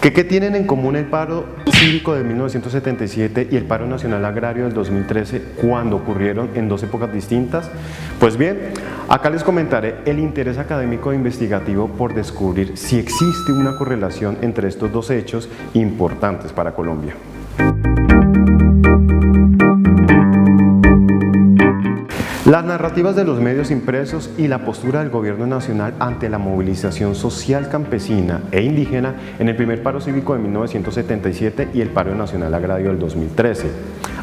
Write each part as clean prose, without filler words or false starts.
¿Qué tienen en común el paro cívico de 1977 y el paro nacional agrario del 2013 cuando ocurrieron en dos épocas distintas? Pues bien, acá les comentaré el interés académico e investigativo por descubrir si existe una correlación entre estos dos hechos importantes para Colombia. Las narrativas de los medios impresos y la postura del gobierno nacional ante la movilización social campesina e indígena en el primer paro cívico de 1977 y el paro nacional agrario del 2013.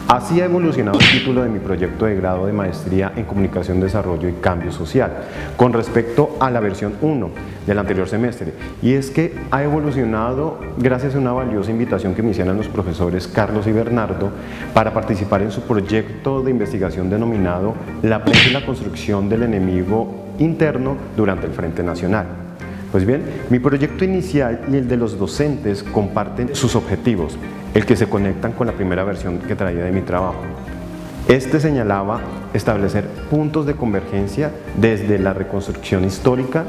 Así ha evolucionado el título de mi proyecto de grado de maestría en Comunicación, Desarrollo y Cambio Social con respecto a la versión 1 del anterior semestre, y es que ha evolucionado gracias a una valiosa invitación que me hicieron los profesores Carlos y Bernardo para participar en su proyecto de investigación denominado La prensa y la construcción del enemigo interno durante el Frente Nacional. Pues bien, mi proyecto inicial y el de los docentes comparten sus objetivos, el que se conectan con la primera versión que traía de mi trabajo. Este señalaba establecer puntos de convergencia desde la reconstrucción histórica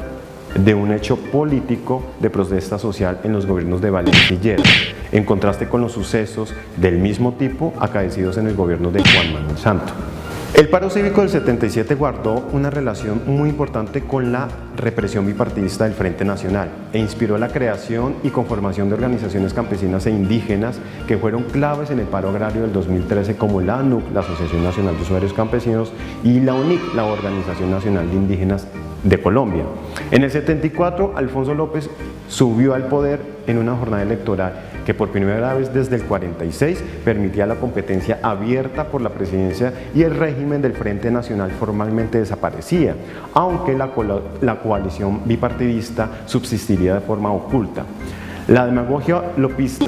de un hecho político de protesta social en los gobiernos de Valencia y Lleras, en contraste con los sucesos del mismo tipo acaecidos en el gobierno de Juan Manuel Santos. El paro cívico del 77 guardó una relación muy importante con la represión bipartidista del Frente Nacional e inspiró la creación y conformación de organizaciones campesinas e indígenas que fueron claves en el paro agrario del 2013, como la ANUC, la Asociación Nacional de Usuarios Campesinos, y la UNIC, la Organización Nacional de Indígenas de Colombia. En el 74, Alfonso López subió al poder en una jornada electoral que por primera vez desde el 46 permitía la competencia abierta por la presidencia, y el régimen del Frente Nacional formalmente desaparecía, aunque la coalición bipartidista subsistiría de forma oculta. La demagogia lopista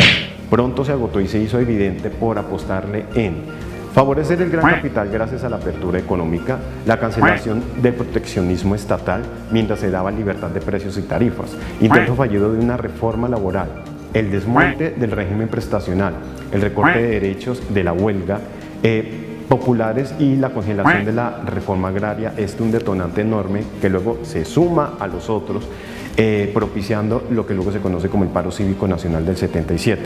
pronto se agotó y se hizo evidente por apostarle en favorecer el gran capital gracias a la apertura económica, la cancelación del proteccionismo estatal mientras se daba libertad de precios y tarifas, intento fallido de una reforma laboral, el desmonte del régimen prestacional, el recorte de derechos de la huelga populares y la congelación de la reforma agraria es un detonante enorme que luego se suma a los otros, propiciando lo que luego se conoce como el paro cívico nacional del 77.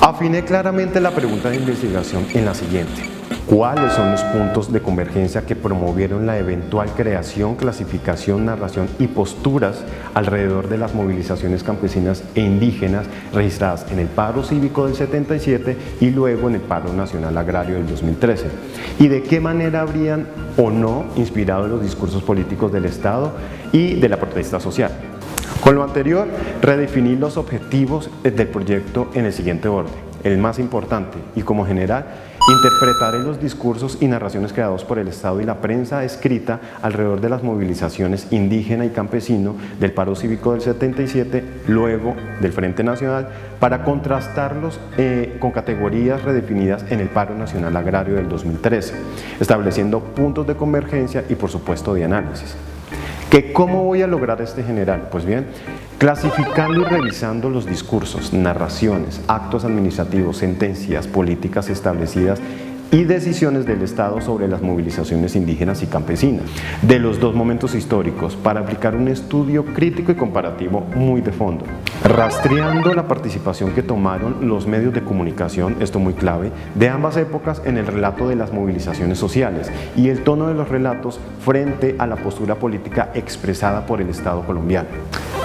Afiné claramente la pregunta de investigación en la siguiente: ¿cuáles son los puntos de convergencia que promovieron la eventual creación, clasificación, narración y posturas alrededor de las movilizaciones campesinas e indígenas registradas en el paro cívico del 77 y luego en el paro nacional agrario del 2013? ¿Y de qué manera habrían o no inspirado los discursos políticos del Estado y de la protesta social? Con lo anterior, redefiní los objetivos del proyecto en el siguiente orden. El más importante y como general, interpretaré los discursos y narraciones creados por el Estado y la prensa escrita alrededor de las movilizaciones indígena y campesino del paro cívico del 77, luego del Frente Nacional, para contrastarlos con categorías redefinidas en el paro nacional agrario del 2013, estableciendo puntos de convergencia y por supuesto de análisis. ¿Cómo voy a lograr este general? Pues bien, clasificando y revisando los discursos, narraciones, actos administrativos, sentencias, políticas establecidas y decisiones del Estado sobre las movilizaciones indígenas y campesinas de los dos momentos históricos para aplicar un estudio crítico y comparativo muy de fondo, rastreando la participación que tomaron los medios de comunicación, esto muy clave, de ambas épocas en el relato de las movilizaciones sociales y el tono de los relatos frente a la postura política expresada por el Estado colombiano.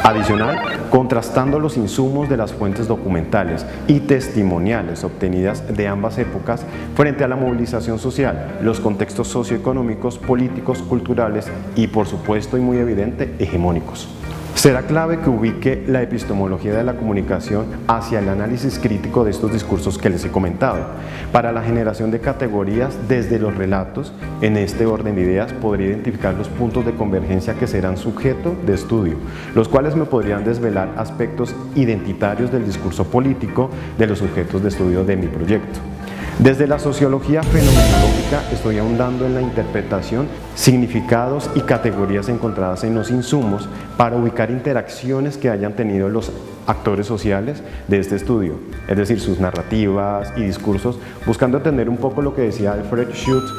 Adicional, contrastando los insumos de las fuentes documentales y testimoniales obtenidas de ambas épocas frente a la movilización social, los contextos socioeconómicos, políticos, culturales y, por supuesto y muy evidente, hegemónicos. Será clave que ubique la epistemología de la comunicación hacia el análisis crítico de estos discursos que les he comentado. Para la generación de categorías desde los relatos, en este orden de ideas podría identificar los puntos de convergencia que serán sujeto de estudio, los cuales me podrían desvelar aspectos identitarios del discurso político de los sujetos de estudio de mi proyecto. Desde la sociología fenomenológica estoy ahondando en la interpretación, significados y categorías encontradas en los insumos para ubicar interacciones que hayan tenido los actores sociales de este estudio, es decir, sus narrativas y discursos, buscando entender un poco lo que decía Alfred Schutz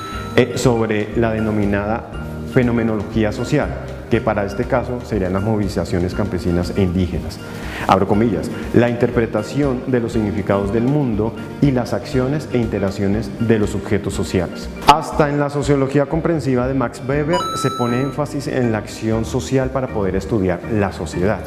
sobre la denominada fenomenología social, que para este caso serían las movilizaciones campesinas e indígenas. Abro comillas, la interpretación de los significados del mundo y las acciones e interacciones de los sujetos sociales. Hasta en la sociología comprensiva de Max Weber se pone énfasis en la acción social para poder estudiar la sociedad,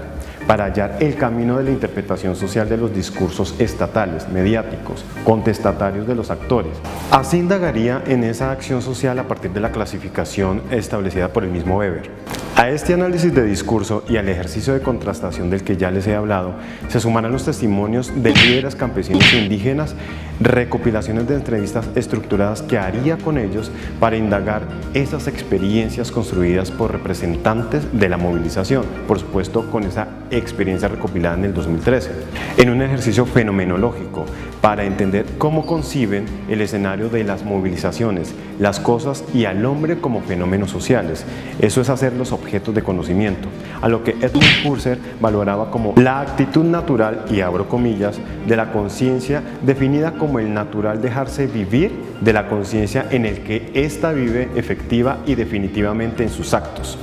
para hallar el camino de la interpretación social de los discursos estatales, mediáticos, contestatarios de los actores. Así indagaría en esa acción social a partir de la clasificación establecida por el mismo Weber. A este análisis de discurso y al ejercicio de contrastación del que ya les he hablado, se sumarán los testimonios de líderes campesinos e indígenas, recopilaciones de entrevistas estructuradas que haría con ellos para indagar esas experiencias construidas por representantes de la movilización, por supuesto con esa experiencia recopilada en el 2013, en un ejercicio fenomenológico para entender cómo conciben el escenario de las movilizaciones, las cosas y al hombre como fenómenos sociales. Eso es hacerlos objetos de conocimiento, a lo que Edmund Husserl valoraba como la actitud natural, y abro comillas, de la conciencia, definida como el natural dejarse vivir de la conciencia en el que ésta vive efectiva y definitivamente en sus actos.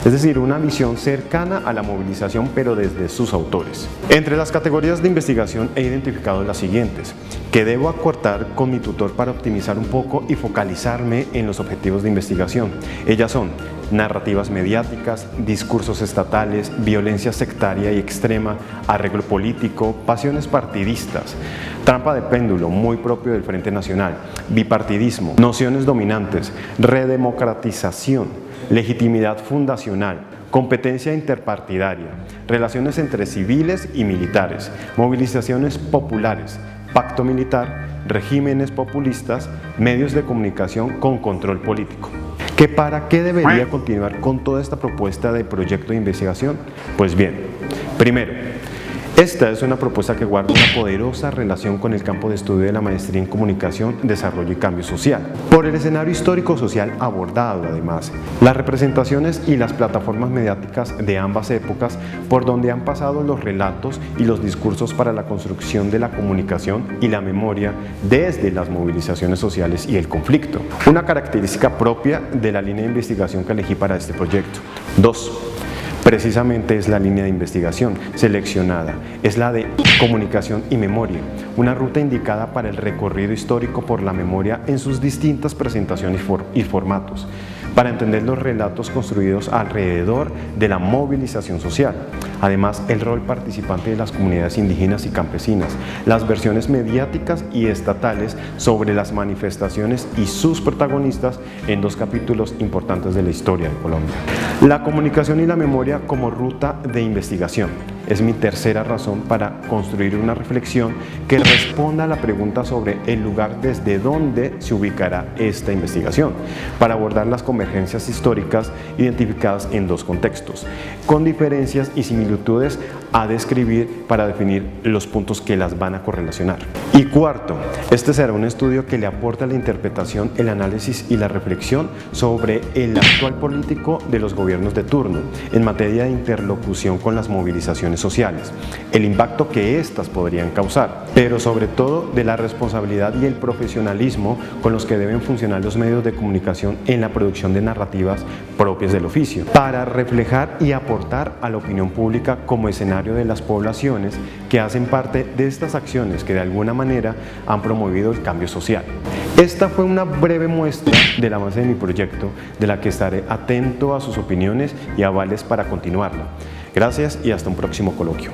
Es decir, una visión cercana a la movilización, pero desde sus autores. Entre las categorías de investigación he identificado las siguientes, que debo acortar con mi tutor para optimizar un poco y focalizarme en los objetivos de investigación. Ellas son narrativas mediáticas, discursos estatales, violencia sectaria y extrema, arreglo político, pasiones partidistas, trampa de péndulo, muy propio del Frente Nacional, bipartidismo, nociones dominantes, redemocratización, legitimidad fundacional, competencia interpartidaria, relaciones entre civiles y militares, movilizaciones populares, pacto militar, regímenes populistas, medios de comunicación con control político. ¿Para qué debería continuar con toda esta propuesta de proyecto de investigación? Pues bien, primero, esta es una propuesta que guarda una poderosa relación con el campo de estudio de la maestría en comunicación, desarrollo y cambio social. Por el escenario histórico-social abordado, además, las representaciones y las plataformas mediáticas de ambas épocas por donde han pasado los relatos y los discursos para la construcción de la comunicación y la memoria desde las movilizaciones sociales y el conflicto. Una característica propia de la línea de investigación que elegí para este proyecto. 2. Precisamente es la línea de investigación seleccionada, es la de comunicación y memoria, una ruta indicada para el recorrido histórico por la memoria en sus distintas presentaciones y formatos, para entender los relatos construidos alrededor de la movilización social. Además, el rol participante de las comunidades indígenas y campesinas, las versiones mediáticas y estatales sobre las manifestaciones y sus protagonistas en 2 capítulos importantes de la historia de Colombia. La comunicación y la memoria como ruta de investigación. Es mi tercera razón para construir una reflexión que responda a la pregunta sobre el lugar desde donde se ubicará esta investigación, para abordar las convergencias históricas identificadas en 2 contextos, con diferencias y similitudes a describir para definir los puntos que las van a correlacionar. Y cuarto, este será un estudio que le aporta la interpretación, el análisis y la reflexión sobre el actual político de los gobiernos de turno en materia de interlocución con las movilizaciones sociales, el impacto que éstas podrían causar, pero sobre todo de la responsabilidad y el profesionalismo con los que deben funcionar los medios de comunicación en la producción de narrativas propias del oficio, para reflejar y aportar a la opinión pública como escenario de las poblaciones que hacen parte de estas acciones que de alguna manera han promovido el cambio social. Esta fue una breve muestra del avance de mi proyecto, de la que estaré atento a sus opiniones y avales para continuarlo. Gracias y hasta un próximo coloquio.